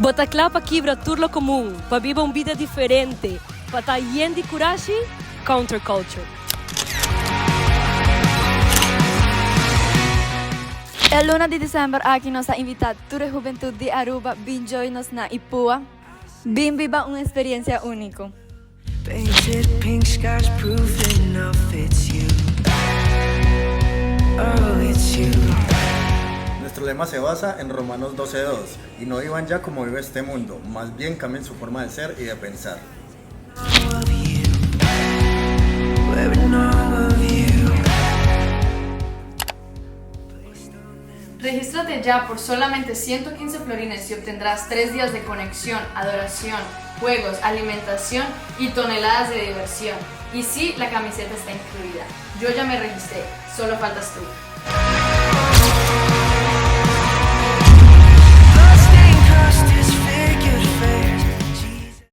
Bota clap aqui para turlo comum, para viver uma vida diferente, para estar yen de coragem, counterculture. El 1 de December aqui nos ha invitado toda a juventude de Aruba bem join-nos na Ipua. Bem viva uma experiência única. Painted pink skies, proof enough it's you. Oh, it's you. Nuestro lema se basa en Romanos 12:2 y no vivan ya como vive este mundo, más bien cambien su forma de ser y de pensar. Of you. We're in awe of you. Regístrate ya por solamente 115 florines y obtendrás 3 días de conexión, adoración, juegos, alimentación y toneladas de diversión. Y sí, la camiseta está incluida. Yo ya me registré, solo faltas tú.